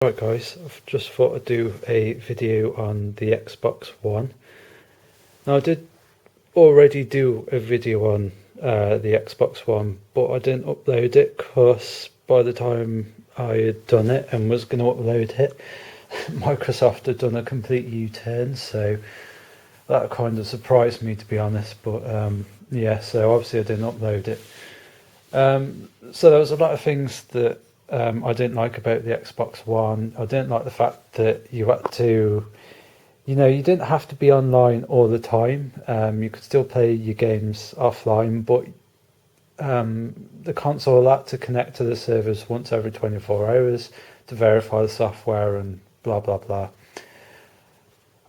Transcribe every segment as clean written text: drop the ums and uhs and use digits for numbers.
Right guys, I've just thought I'd do a video on the Xbox One. Now I did already do a video on the Xbox One, but I didn't upload it because by the time I had done it and was going to upload it, Microsoft had done a complete U-turn, so that kind of surprised me, to be honest. But yeah, so obviously I didn't upload it. So there was a lot of things that I didn't like about the Xbox One. I didn't like the fact that you had to, you didn't have to be online all the time. You could still play your games offline, but the console had to connect to the servers once every 24 hours to verify the software and blah, blah, blah.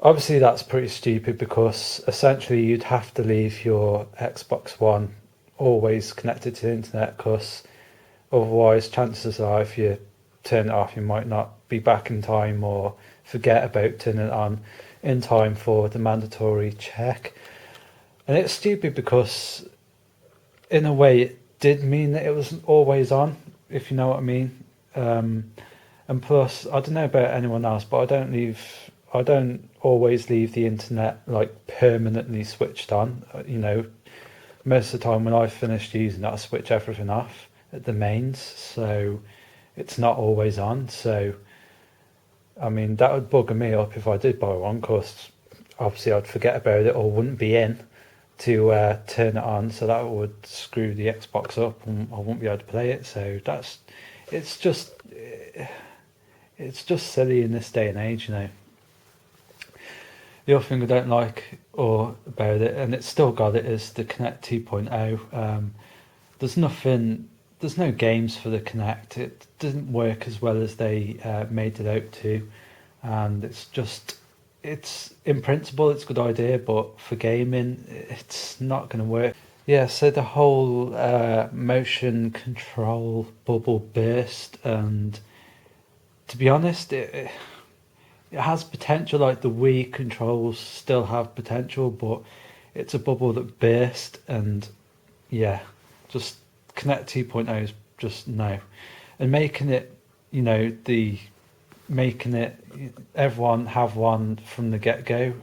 Obviously, that's pretty stupid because essentially you'd have to leave your Xbox One always connected to the internet, because otherwise, chances are, if you turn it off, you might not be back in time or forget about turning it on in time for the mandatory check. And it's stupid because, in a way, it did mean that it wasn't always on, if you know what I mean. And plus, I don't know about anyone else, but I don't always leave the internet like permanently switched on. Most of the time when I've finished using it, I switch everything off at the mains, so it's not always on. So I mean, that would bugger me up if I did buy one, because obviously I'd forget about it or wouldn't be in to turn it on, so that would screw the Xbox up and I wouldn't be able to play it. So it's just silly in this day and age. The other thing I don't like about it, and it's still got it, is the Kinect 2.0. There's no games for the Kinect. It doesn't work as well as they made it out to, and it's in principle it's a good idea, but for gaming it's not going to work. Yeah, so the whole motion control bubble burst, and to be honest, it has potential. Like the Wii controls still have potential, but it's a bubble that burst, and yeah, just Connect 2.0 is just no. And making it, making it everyone have one from the get-go,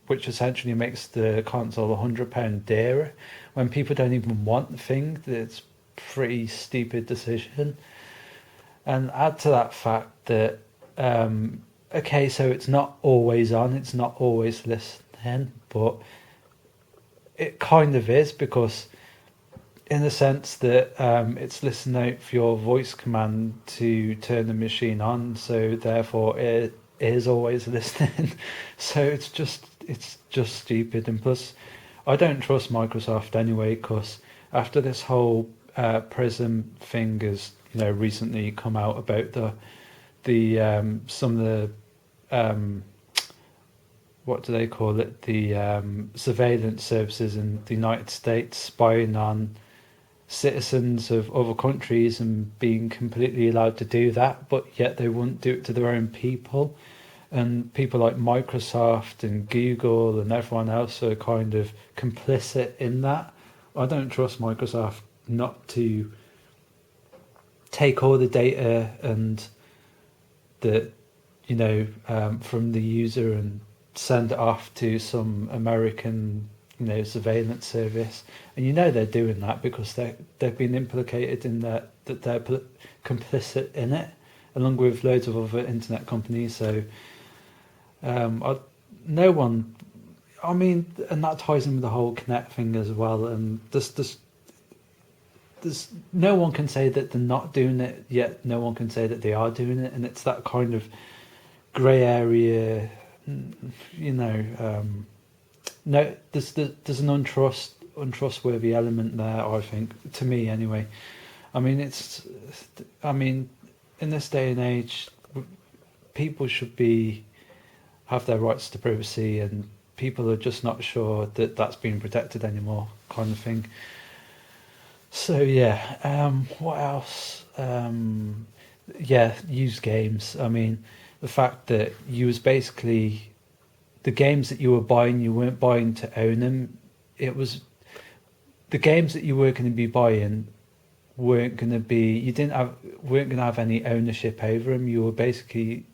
which essentially makes the console £100 dearer when people don't even want the thing. That's pretty stupid decision. And add to that fact that okay, so it's not always on, it's not always listening, but it kind of is, because in the sense that it's listening out for your voice command to turn the machine on, so therefore it is always listening. So it's just stupid. And plus, I don't trust Microsoft anyway, because after this whole Prism thing has recently come out about the some of the what do they call it, the surveillance services in the United States spying on citizens of other countries and being completely allowed to do that, but yet they wouldn't do it to their own people. And people like Microsoft and Google and everyone else are kind of complicit in that. I don't trust Microsoft not to take all the data and the from the user and send it off to some American surveillance service. And they're doing that because they've been implicated in that they're complicit in it, along with loads of other internet companies. So no one, I mean, and that ties in with the whole Kinect thing as well. And there's no one can say that they're not doing it, yet no one can say that they are doing it. And it's that kind of grey area, no, there's an untrustworthy element there, I think, to me anyway. I mean, in this day and age, people should have their rights to privacy, and people are just not sure that that's being protected anymore, kind of thing. So yeah, what else? Yeah, used games. I mean, the fact that you was basically, the games that you were buying, you weren't buying to own them. It was the games that you were going to be buying weren't going to have any ownership over them. You were basically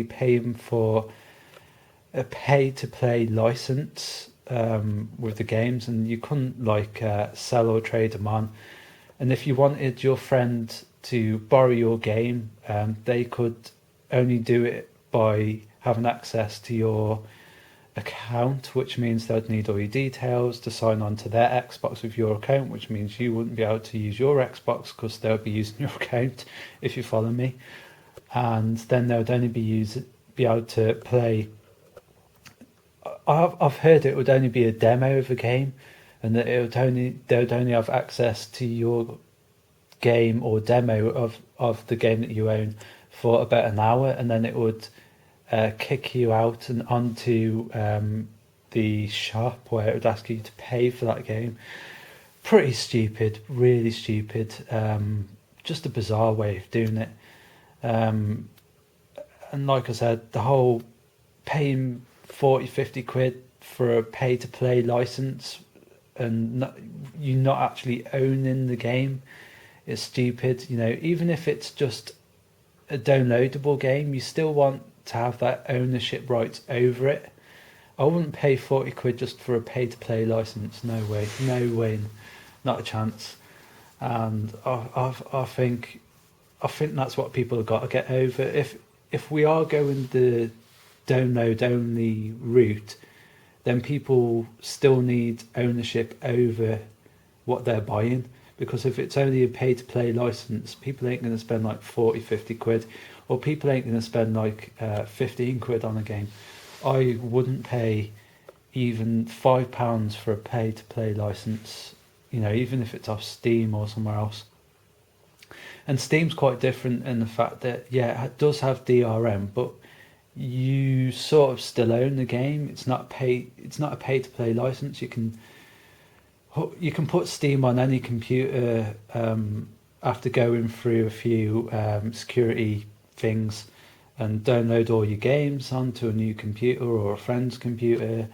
paying for a pay to play license with the games, and you couldn't like sell or trade them on. And if you wanted your friend to borrow your game, they could only do it by having access to your account, which means they'd need all your details to sign on to their Xbox with your account, which means you wouldn't be able to use your Xbox because they'll be using your account, if you follow me. And then they would only be able to play. I've heard it would only be a demo of a game, and that they would only have access to your game or demo of the game that you own for about an hour, and then it would kick you out and onto the shop where it would ask you to pay for that game. Pretty stupid, really stupid. Just a bizarre way of doing it. And like I said, the whole paying 40-50 quid for a pay to play license and you not actually owning the game is stupid. Even if it's just a downloadable game, you still want to have that ownership rights over it. I wouldn't pay 40 quid just for a pay to play license. No way, not a chance. And I think that's what people have got to get over. If we are going the download only route, then people still need ownership over what they're buying, because if it's only a pay to play license, people ain't going to spend like 40-50 quid, or people ain't going to spend like 15 quid on a game. I wouldn't pay even £5 for a pay to play license, even if it's off Steam or somewhere else. And Steam's quite different in the fact that, it does have DRM, but you sort of still own the game. It's not a pay to play license. You can put Steam on any computer after going through a few security things and download all your games onto a new computer or a friend's computer.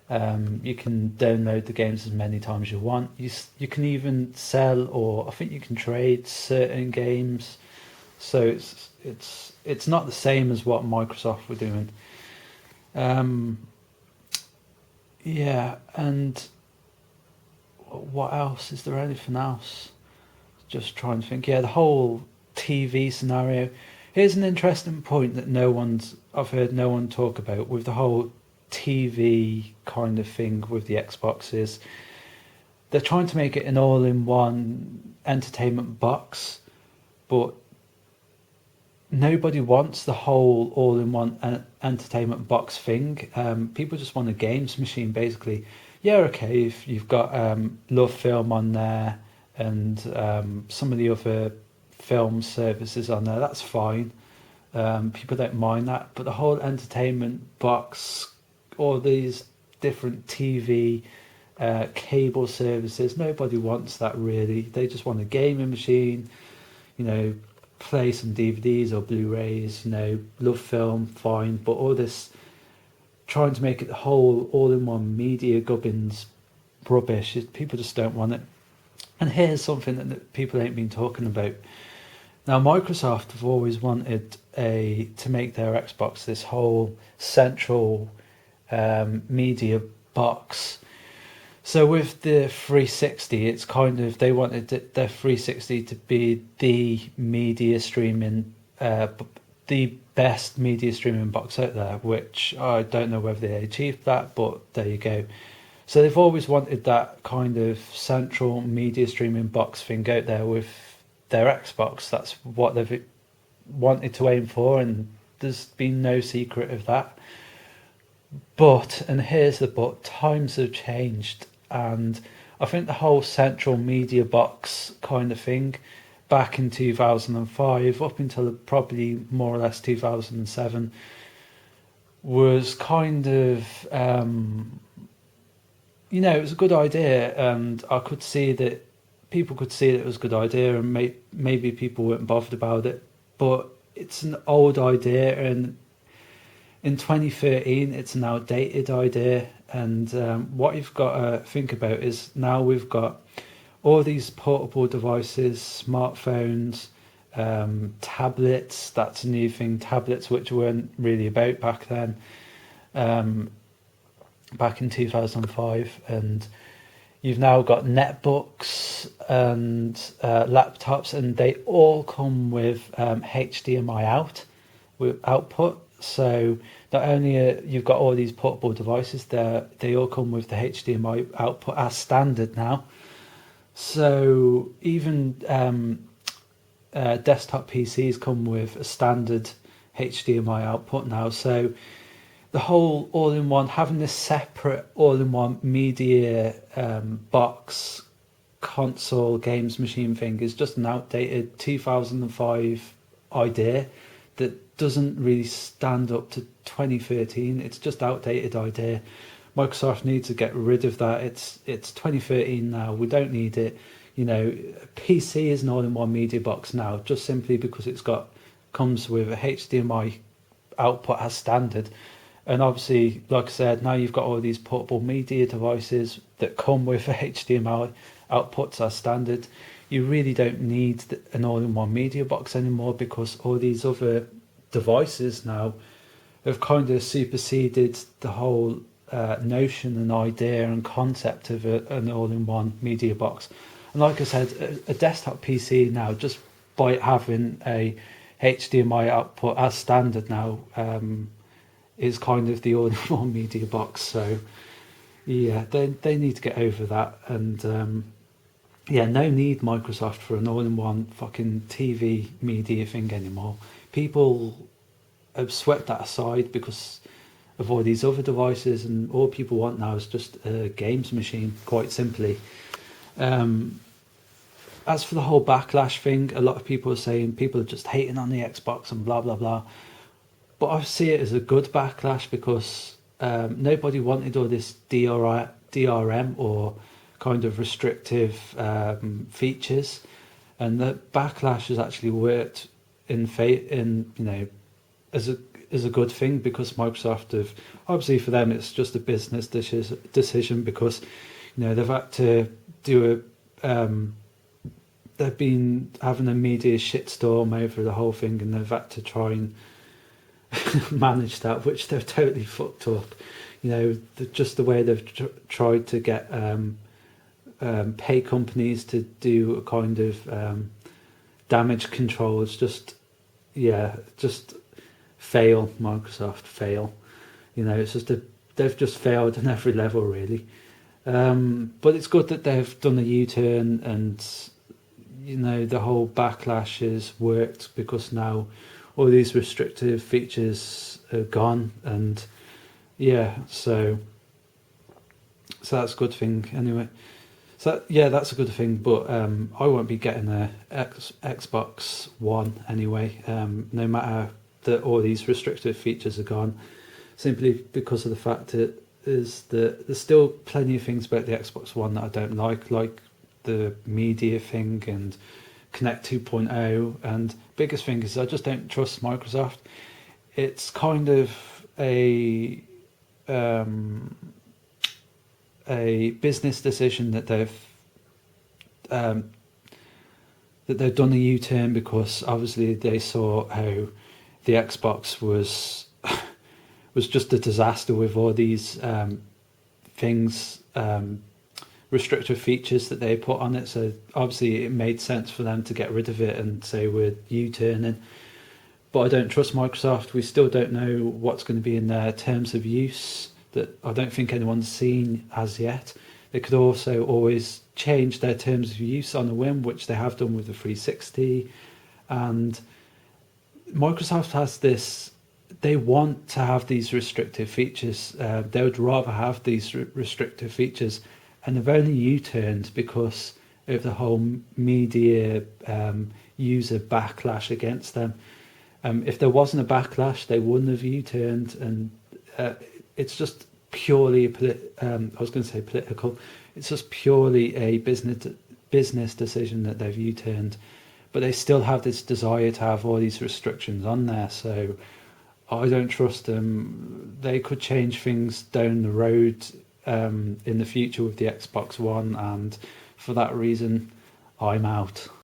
You can download the games as many times as you want. You can even sell, or I think you can trade certain games. So it's not the same as what Microsoft were doing. And what else? Is there anything else? Just trying to think. The whole TV scenario. Here's an interesting point that I've heard no one talk about with the whole TV kind of thing with the Xboxes. They're trying to make it an all-in-one entertainment box, but nobody wants the whole all-in-one entertainment box thing. People just want a games machine, basically. Okay, if you've got Love Film on there and some of the other film services on there, that's fine. People don't mind that, but the whole entertainment box, all these different TV cable services, nobody wants that really. They just want a gaming machine, play some DVDs or Blu-rays, Love Film, fine, but all this trying to make it the whole all-in-one media gubbins rubbish, people just don't want it. And here's something that people ain't been talking about. Now, Microsoft have always wanted to make their Xbox this whole central media box. So with the 360, it's kind of, they wanted their 360 to be the media streaming, the best media streaming box out there, which I don't know whether they achieved that, but there you go. So they've always wanted that kind of central media streaming box thing out there with their Xbox. That's what they've wanted to aim for, and there's been no secret of that. But, and here's the but, times have changed, and I think the whole central media box kind of thing back in 2005 up until probably more or less 2007 was kind of it was a good idea, and I could see that people could see that it was a good idea, and maybe people weren't bothered about it, but it's an old idea, and in 2013 it's an outdated idea. And what you've got to think about is now we've got all these portable devices, smartphones, tablets. That's a new thing. Tablets, which weren't really about back then, um, back in 2005, and you've now got netbooks and laptops, and they all come with HDMI output. So not only you've got all these portable devices, they all come with the HDMI output as standard now. So even desktop PCs come with a standard HDMI output now. So the whole all-in-one, having this separate all-in-one media box console games machine thing is just an outdated 2005 idea that doesn't really stand up to 2013. It's just outdated idea. Microsoft needs to get rid of that. It's 2013 now. We don't need it. You know, PC is an all-in-one media box now, just simply because comes with a HDMI output as standard. And obviously, like I said, now you've got all these portable media devices that come with a HDMI outputs as standard. You really don't need an all-in-one media box anymore, because all these other devices now have kind of superseded the whole notion and idea and concept of an all-in-one media box. And like I said, a desktop PC now, just by having a HDMI output as standard now, is kind of the all-in-one media box. So yeah, they need to get over that. And yeah, no need Microsoft for an all-in-one fucking TV media thing anymore. People have swept that aside because of all these other devices, and all people want now is just a games machine, quite simply. As for the whole backlash thing, a lot of people are saying people are just hating on the Xbox and blah blah blah. But I see it as a good backlash, because nobody wanted all this DRM or kind of restrictive features, and the backlash has actually worked in as a good thing, because Microsoft have, obviously for them it's just a business decision, because they've had to do they've been having a media shitstorm over the whole thing, and they've had to try and manage that, which they've totally fucked up. Just the way they've tried to get pay companies to do a kind of damage control is just fail. Microsoft fail. It's just they've just failed on every level, really. But it's good that they've done a U-turn, and the whole backlash has worked, because now all these restrictive features are gone, and so that's a good thing anyway. So yeah, that's a good thing, but I won't be getting a Xbox One anyway, no matter that all these restrictive features are gone, simply because of the fact that there's still plenty of things about the Xbox One that I don't like the media thing and Connect 2.0, and biggest thing is I just don't trust Microsoft. It's kind of a business decision that they've done a U-turn, because obviously they saw how the Xbox was just a disaster with all these things, restrictive features that they put on it. So obviously it made sense for them to get rid of it and say we're U-turning. But I don't trust Microsoft. We still don't know what's going to be in their terms of use, that I don't think anyone's seen as yet. They could also always change their terms of use on a whim, which they have done with the 360. And Microsoft has this, they want to have these restrictive features. They would rather have these restrictive features, and they've only U-turned because of the whole media user backlash against them. If there wasn't a backlash, they wouldn't have U-turned, and it's just purely I was going to say political. It's just purely a business decision that they've U-turned, but they still have this desire to have all these restrictions on there. So I don't trust them. They could change things down the road in the future with the Xbox One and for that reason, I'm out.